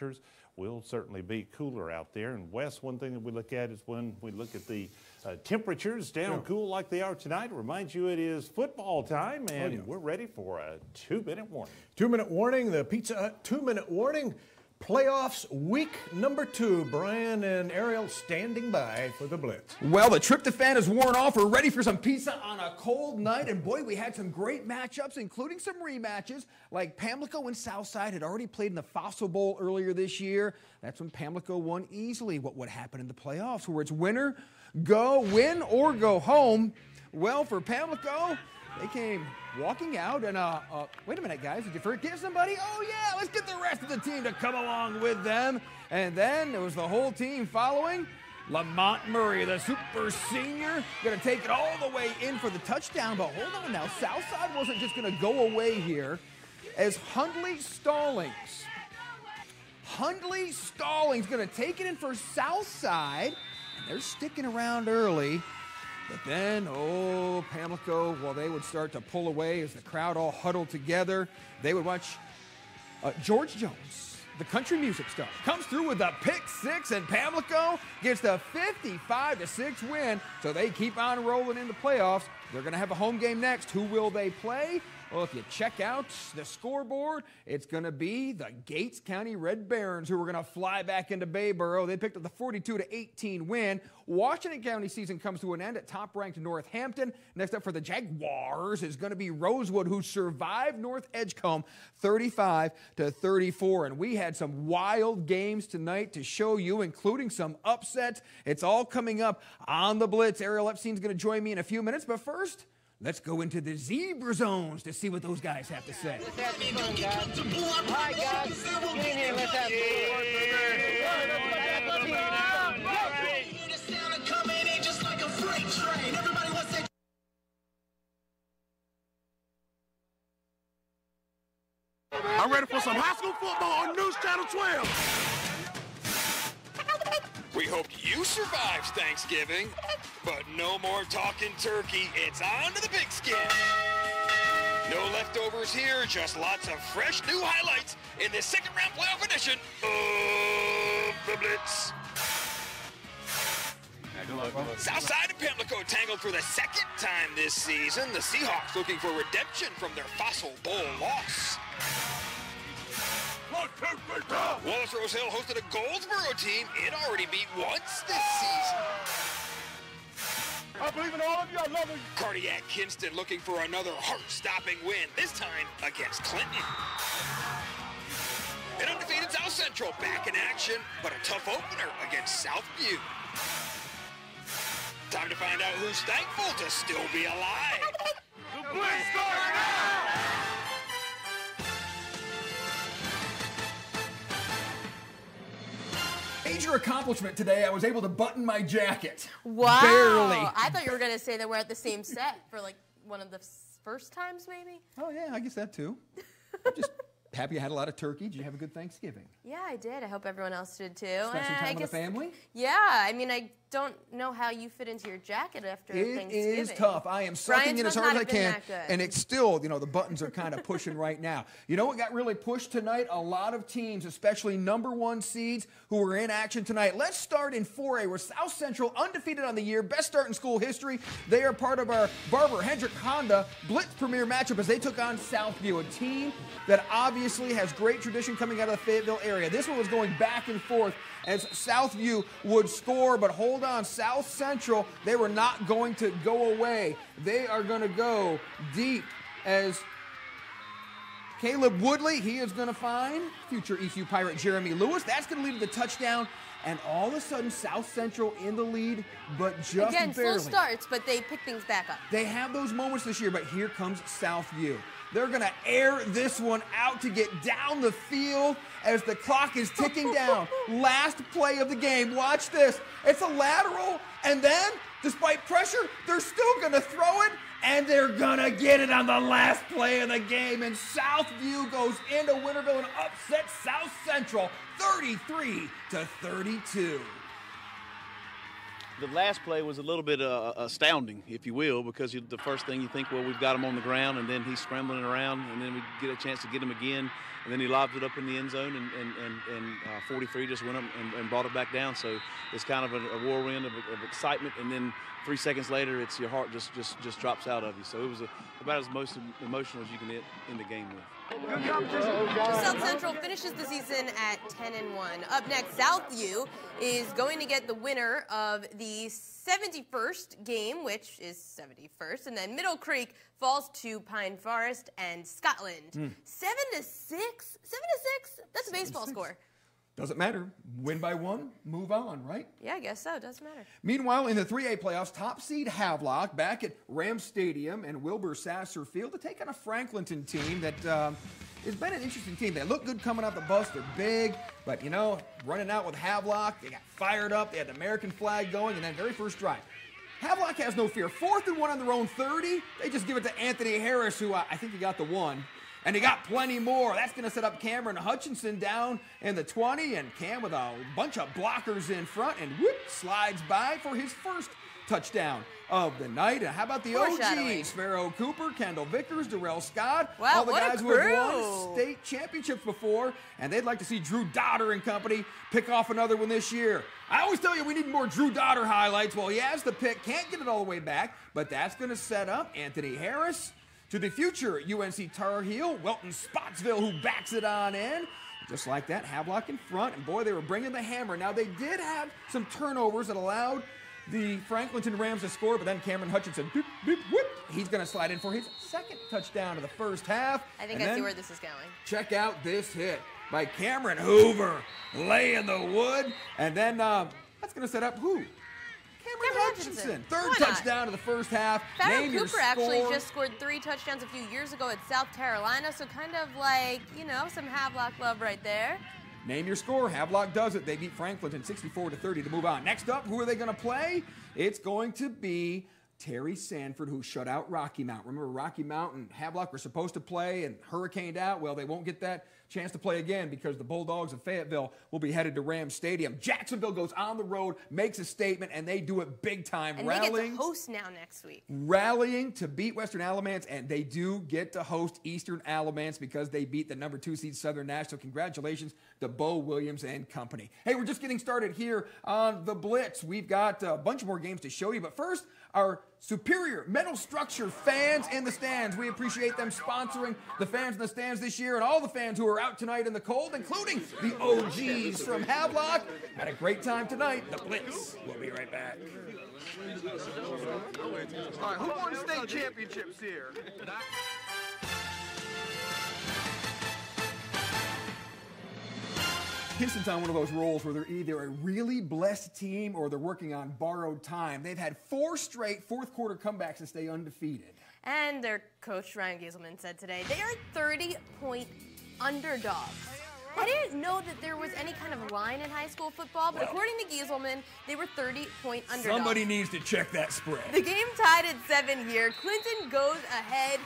temperatures will certainly be cooler out there. And Wes, one thing that we look at is when we look at the temperatures down cool like they are tonight. It reminds you it is football time, and we're ready for a 2-minute warning. 2-minute warning, the Pizza Hut 2-minute warning. Playoffs week number 2. Brian and Ariel standing by for the Blitz. Well, the tryptophan is worn off. We're ready for some pizza on a cold night. And boy, we had some great matchups, including some rematches. Like Pamlico and Southside had already played in the Fossil Bowl earlier this year. That's when Pamlico won easily. What would happen in the playoffs, where it's winner, win or go home? Well, for Pamlico, they came walking out and, wait a minute, guys, did you forget somebody? Oh, yeah, let's get the rest of the team to come along with them. And then there was the whole team following. Lamont Murray, the super senior, going to take it all the way in for the touchdown. But hold on now, Southside wasn't just going to go away here, as Hundley Stallings going to take it in for Southside. And they're sticking around early. But then, Pamlico, well, they would start to pull away as the crowd all huddled together. They would watch George Jones, the country music star, comes through with a pick six, and Pamlico gets the 55-6 win. So they keep on rolling into playoffs. They're going to have a home game next. Who will they play? Well, if you check out the scoreboard, it's going to be the Gates County Red Barons who are going to fly back into Bayboro. They picked up the 42-18 win. Washington County season comes to an end at top-ranked Northampton. Next up for the Jaguars is going to be Rosewood, who survived North Edgecomb 35-34. And we had some wild games tonight to show you, including some upsets. It's all coming up on the Blitz. Ariel Epstein's going to join me in a few minutes, but first, let's go into the zebra zones to see what those guys have to say. Let's have some fun, guys. Hi, guys. Get in here. Let's have some fun. I'm ready for some high school football on News Channel 12. We hoped you survived Thanksgiving, but no more talking turkey. It's on to the pigskin. No leftovers here, just lots of fresh new highlights in this second-round playoff edition of the Blitz. Southside and Pamlico tangled for the second time this season. The Seahawks looking for redemption from their Fossil Bowl loss. Wallace Rose Hill hosted a Goldsboro team it already beat once this season. I believe in all of you. I love you. Cardiac Kinston looking for another heart-stopping win, this time against Clinton. An undefeated South Central back in action, but a tough opener against Southview. Time to find out who's thankful to still be alive. The Blitz started now! Major accomplishment today, I was able to button my jacket. Wow. Barely. I thought you were going to say that we're at the same set for like one of the first times maybe. Oh yeah, I guess that too. I'm just happy I had a lot of turkey. Did you have a good Thanksgiving? Yeah, I did. I hope everyone else did too. Spent some time with the family? Yeah, I mean, I don't know how you fit into your jacket after Thanksgiving. It is tough. I am sucking in as hard as I can, and it's still, you know, the buttons are kind of pushing right now. You know what got really pushed tonight? A lot of teams, especially #1 seeds, who were in action tonight. Let's start in 4A, where South Central, undefeated on the year, best start in school history. They are part of our Barber Hendrick Honda Blitz Premier matchup as they took on Southview, a team that obviously has great tradition coming out of the Fayetteville area. This one was going back and forth as Southview would score, but hold on, South Central, they were not going to go away. They are going to go deep as Caleb Woodley, he is going to find future ECU Pirate Jeremy Lewis. That's going to lead to the touchdown, and all of a sudden, South Central in the lead, but just Again, barely. slow starts, but they pick things back up. They have those moments this year, but here comes Southview. They're going to air this one out to get down the field as the clock is ticking down. Last play of the game. Watch this. It's a lateral, and then, despite pressure, they're still going to throw it, and they're going to get it on the last play of the game. And Southview goes into Winterville and upsets South Central 33-32. the last play was a little bit astounding, if you will, because the first thing you think, well, we've got him on the ground, and then he's scrambling around, and then we get a chance to get him again, and then he lobs it up in the end zone, and 43 just went up and brought it back down. So it's kind of a whirlwind of excitement, and then 3 seconds later, it's your heart just drops out of you. So it was about as most emotional as you can end the game with. South Central finishes the season at 10-1. Up next, Southview is going to get the winner of the 71st game, which is 71st, and then Middle Creek falls to Pine Forest and Scotland. 7-6? 7-6? That's a baseball score. Doesn't matter. Win by one, move on, right? Yeah, I guess so. Doesn't matter. Meanwhile, in the 3A playoffs, top seed Havelock back at Ram Stadium and Wilbur Sasser Field to take on a Franklinton team that has been an interesting team. They look good coming off the bus. They're big, but, you know, running out with Havelock, they got fired up. They had the American flag going, and then very first drive. Havelock has no fear. 4th and 1 on their own 30. They just give it to Anthony Harris, who I think he got the one. And he got plenty more. That's going to set up Cameron Hutchinson down in the 20, and Cam with a bunch of blockers in front, and whoop, slides by for his first touchdown of the night. And how about the OGs? Pharaoh Cooper, Kendall Vickers, Darrell Scott, wow, all the guys who have won state championships before, and they'd like to see Drew Dodder and company pick off another one this year. I always tell you we need more Drew Dodder highlights. Well, he has the pick, can't get it all the way back, but that's going to set up Anthony Harris to the future UNC Tar Heel, Welton Spotsville, who backs it on in. Just like that, Havelock in front, and boy, they were bringing the hammer. Now, they did have some turnovers that allowed the Franklinton Rams to score, but then Cameron Hutchinson, beep, beep, whoop, he's going to slide in for his second touchdown of the first half. I think I see where this is going. Check out this hit by Cameron Hoover, laying the wood, and then that's going to set up who? Cameron Hutchinson. Third touchdown of the first half. Pharaoh Cooper actually just scored 3 touchdowns a few years ago at South Carolina, so kind of like, you know, some Havelock love right there. Name your score. Havelock does it. They beat Franklinton 64-30 to move on. Next up, who are they going to play? It's going to be Terry Sanford, who shut out Rocky Mount. Remember, Rocky Mount and Havelock were supposed to play and hurricaned out. Well, they won't get that chance to play again because the Bulldogs of Fayetteville will be headed to Ram Stadium. Jacksonville goes on the road, makes a statement, and they do it big time. And they get to host now next week. Rallying to beat Western Alamance, and they do get to host Eastern Alamance because they beat the number 2 seed Southern Nash. So congratulations to Bo Williams and company. Hey, we're just getting started here on the Blitz. We've got a bunch more games to show you, but first, our Superior Metal Structure fans in the stands. We appreciate them sponsoring the fans in the stands this year, and all the fans who are out tonight in the cold, including the OGs from Havelock. Had a great time tonight. The Blitz. We'll be right back. All right, who won state championships here? Kinston's on one of those rolls where they're either a really blessed team or they're working on borrowed time. They've had 4 straight fourth-quarter comebacks to stay undefeated. And their coach, Ryan Gieselman, said today they are 30-point underdogs. I didn't know that there was any kind of line in high school football, but according to Gieselman, they were 30-point underdogs. Somebody needs to check that spread. The game tied at 7 here. Clinton goes ahead.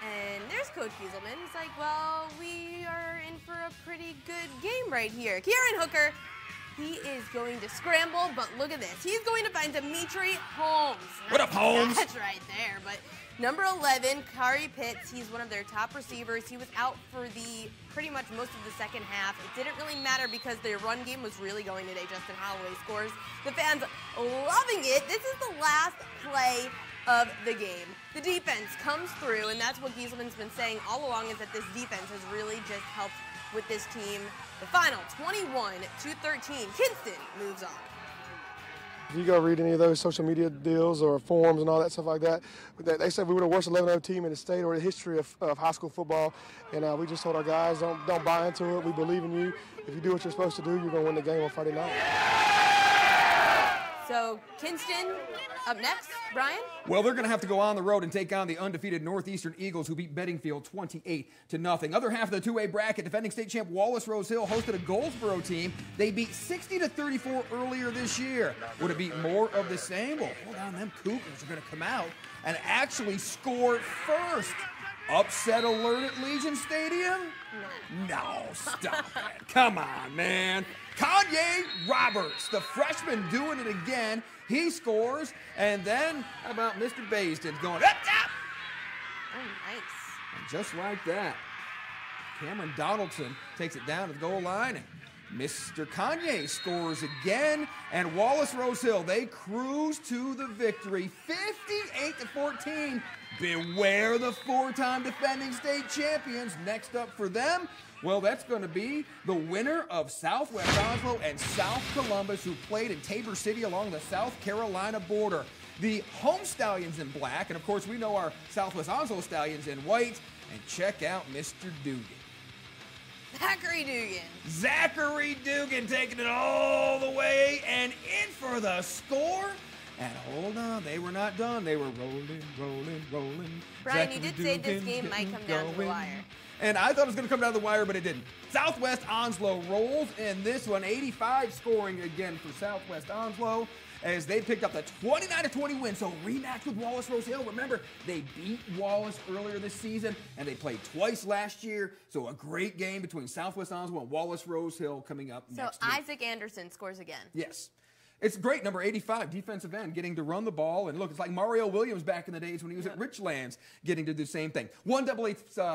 And there's Coach Gieselman. He's like, well, we are in for a pretty good game right here. Kieran Hooker, he is going to scramble, but look at this. He's going to find Dimitri Holmes. What up, Holmes? That's right there. But number 11, Kari Pitts, he's one of their top receivers. He was out for the pretty much most of the second half. It didn't really matter because their run game was really going today. Justin Holloway scores. The fans loving it. This is the last play of the game. The defense comes through, and that's what Gieselman's been saying all along, is that this defense has really just helped with this team. The final, 21-13. Kinston moves on. If you go read any of those social media deals or forums and all that stuff like that, they said we were the worst 11-0 team in the state or the history of high school football, and we just told our guys, don't buy into it. We believe in you. If you do what you're supposed to do, you're going to win the game on Friday night. So, Kinston up next. Brian? Well, they're going to have to go on the road and take on the undefeated Northeastern Eagles, who beat Bedingfield 28-0. Other half of the 2A bracket, defending state champ Wallace Rose Hill hosted a Goldsboro team. They beat 60-34 earlier this year. Would it be more of the same? Well, hold on, them Cougars are going to come out and actually score first. Upset alert at Legion Stadium? No, stop it. Come on, man. Kanye Roberts, the freshman, doing it again. He scores, and then how about Mr. Bayston's going up, top? Oh, nice. And just like that, Cameron Donaldson takes it down to the goal line, and Mr. Kanye scores again, and Wallace Rose Hill, they cruise to the victory, 58-14. Beware the four-time defending state champions. Next up for them, well, that's going to be the winner of Southwest Onslow and South Columbus, who played in Tabor City along the South Carolina border. The home Stallions in black, and of course we know our Southwest Onslow Stallions in white. And check out Mr. Dugan. Zachary Dugan. Zachary Dugan taking it all the way and in for the score. And hold on, they were not done. They were rolling. Brian, you did say this game might come down to the wire. And I thought it was going to come down to the wire, but it didn't. Southwest Onslow rolls in this one. 85 scoring again for Southwest Onslow as they picked up the 29-20 win. So rematch with Wallace Rose Hill. Remember, they beat Wallace earlier this season, and they played twice last year. So a great game between Southwest Onslow and Wallace Rose Hill coming up next week. So Isaac Anderson scores again. Yes. It's great, number 85, defensive end, getting to run the ball. And look, it's like Mario Williams back in the days when he was at Richlands, getting to do the same thing. 1AA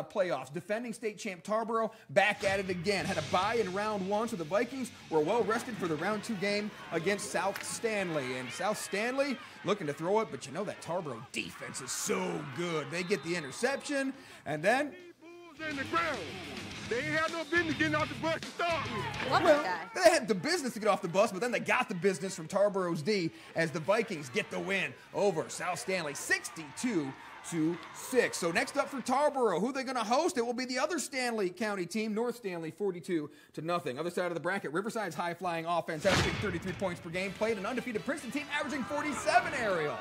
playoffs, defending state champ Tarboro back at it again. Had a bye in round one, so the Vikings were well rested for the round two game against South Stanley. And South Stanley looking to throw it, but you know that Tarboro defense is so good. They get the interception, and then in the ground. They ain't had no business getting off the bus to start with. Love that guy. They had the business to get off the bus, but then they got the business from Tarboro's D as the Vikings get the win over South Stanley, 62-6. So next up for Tarboro, who are they going to host? It will be the other Stanley County team, North Stanley, 42-0. Other side of the bracket, Riverside's high-flying offense, averaging 33 points per game, played an undefeated Princeton team, averaging 47, Ariel.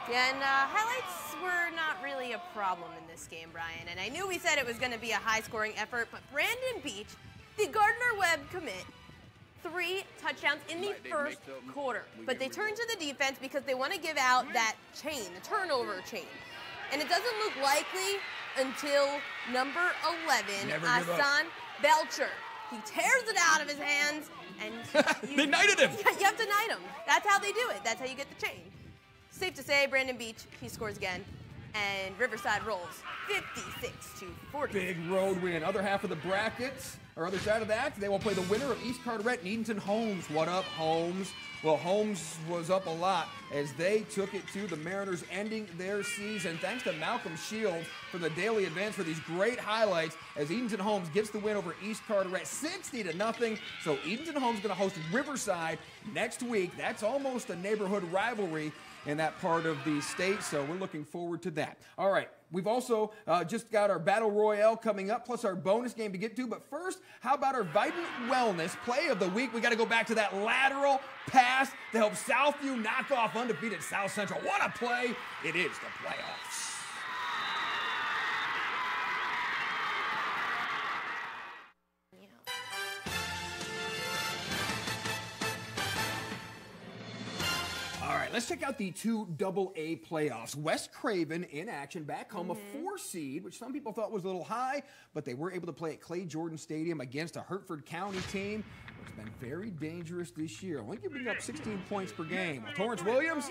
Yeah, and highlights were not really a problem in this game, Brian. And I knew we said it was going to be a high-scoring effort, but Brandon Beach, the Gardner-Webb commit, 3 touchdowns in the first quarter. But they turn to the defense because they want to give out that chain, the turnover chain. And it doesn't look likely until number 11, Anson Belcher. He tears it out of his hands, and they knighted him. You have to knight him. That's how they do it. That's how you get the chain. Safe to say, Brandon Beach, he scores again, and Riverside rolls 56-40. Big road win. Other half of the brackets, or other side of that, they will play the winner of East Carteret and Edenton Holmes. What up, Holmes? Well, Holmes was up a lot as they took it to the Mariners, ending their season. Thanks to Malcolm Shields for the daily advance for these great highlights as Edenton Holmes gets the win over East Carteret, 60-0. So Edenton Holmes is going to host Riverside next week. That's almost a neighborhood rivalry in that part of the state, so we're looking forward to that. All right, we've also just got our Battle Royale coming up, plus our bonus game to get to. But first, how about our Vibrant Wellness Play of the Week? We got to go back to that lateral pass to help Southview knock off undefeated South Central. What a play! It is the playoffs. Let's check out the 2AA playoffs. West Craven in action, back home, a 4 seed, which some people thought was a little high, but they were able to play at Clay Jordan Stadium against a Hertford County team, which has been very dangerous this year. Only giving up 16 points per game. Well, Torrance Williams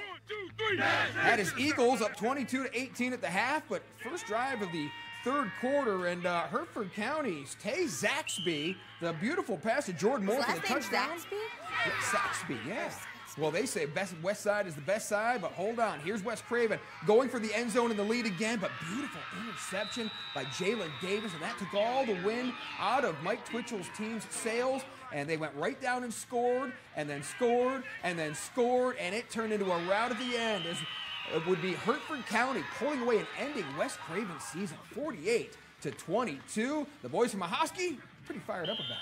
had his Eagles up 22-18 at the half, but first drive of the third quarter, and Hertford County's Tay Zaxby, the beautiful pass to Jordan Moore for the touchdown. Zaxby? Yeah, Zaxby, yeah. Well, they say West Side is the best side, but hold on. Here's West Craven going for the end zone in the lead again, but beautiful interception by Jalen Davis, and that took all the wind out of Mike Twitchell's team's sails, and they went right down and scored, and then scored, and then scored, and it turned into a rout at the end as it would be Hertford County pulling away and ending West Craven's season 48-22. The boys from Ahoskie pretty fired up about it.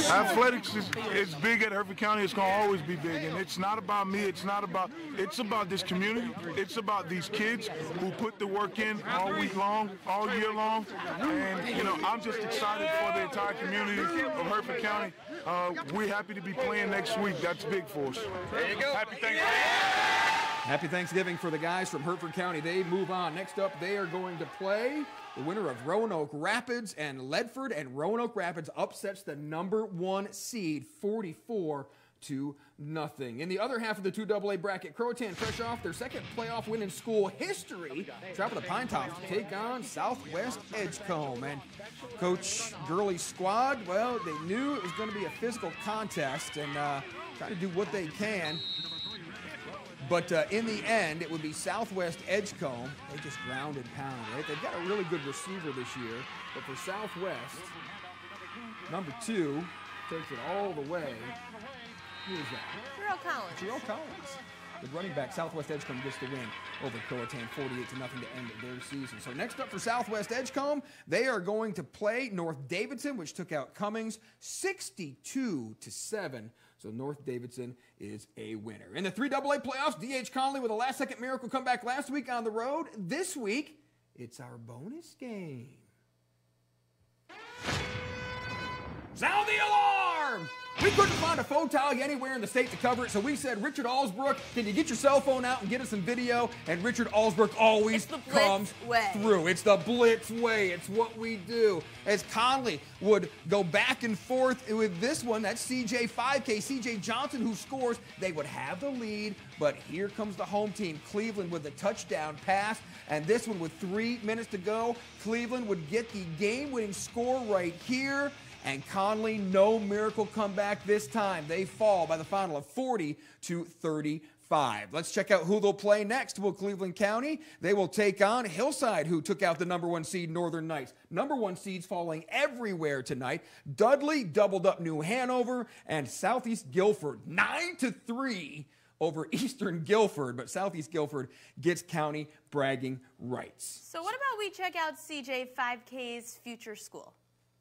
Athletics is big at Hertford County. It's going to always be big, and it's not about me. It's about this community. It's about these kids who put the work in all week long, all year long, and I'm just excited for the entire community of Hertford County. We're happy to be playing next week. That's big for us. There you go. Happy Thanksgiving. Happy Thanksgiving for the guys from Hertford County. They move on. Next up, they are going to play the winner of Roanoke Rapids and Ledford, and Roanoke Rapids upsets the #1 seed 44-0. In the other half of the 2AA bracket, Croatan, fresh off their second playoff win in school history, travel to Pine Top to take on Southwest Edgecomb. And Coach Gurley's squad, well, they knew it was going to be a physical contest and try to do what they can. But in the end, it would be Southwest Edgecomb. They just ground and pound, right? They've got a really good receiver this year. But for Southwest, #2 takes it all the way. Who is that? Jerome Collins. Jerome Collins. The running back, Southwest Edgecomb gets the win over Croatan, 48-0 to end their season. So next up for Southwest Edgecomb, they are going to play North Davidson, which took out Cummings 62-7. So North Davidson is a winner. In the 3AA playoffs, DH Conley with a last-second miracle comeback last week on the road. This week, it's our bonus game. Sound the alarm! We couldn't find a phone tally anywhere in the state to cover it, so we said, Richard Allsbrook, can you get your cell phone out and get us some video? And Richard Allsbrook always comes through. It's the Blitz way. It's what we do. As Conley would go back and forth with this one, that's CJ 5K, CJ Johnson who scores. They would have the lead, but here comes the home team, Cleveland, with the touchdown pass. And this one with 3 minutes to go, Cleveland would get the game-winning score right here. And Conley, no miracle comeback this time. They fall by the final of 40-35. Let's check out who they'll play next. Will Cleveland County, they will take on Hillside, who took out the #1 seed Northern Knights. #1 seeds falling everywhere tonight. Dudley doubled up New Hanover, and Southeast Guilford 9-3 over Eastern Guilford, but Southeast Guilford gets county bragging rights. So what about we check out CJ 5K's future school?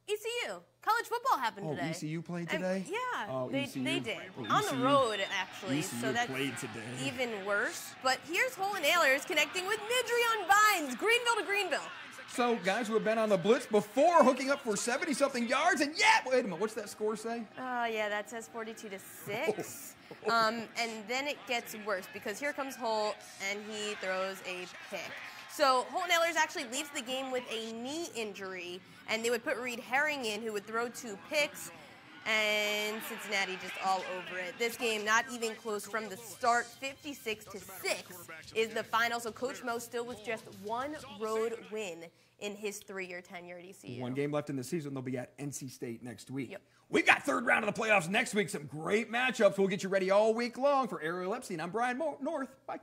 ECU. College football happened today. Oh, ECU played today? Yeah, they did. On the road, actually. ECU so that's played today. Even worse. But here's Hole and Nailers connecting with Midrion Vines, Greenville to Greenville. So, guys who have been on the Blitz before, hooking up for 70-something yards, and yeah, wait a minute, what's that score say? Yeah, that says 42-6. And then it gets worse because here comes Hole, and he throws a pick. So Hole Nailers actually leaves the game with a knee injury, and they would put Reed Herring in, who would throw 2 picks, and Cincinnati just all over it. This game not even close from the start. 56-6 is the final. So Coach Mo still with just 1 road win in his 3-year tenure at ECU. 1 game left in the season. They'll be at NC State next week. Yep. We've got 3rd round of the playoffs next week. Some great matchups. We'll get you ready all week long. For Ariel Epstein, I'm Brian North. Bye.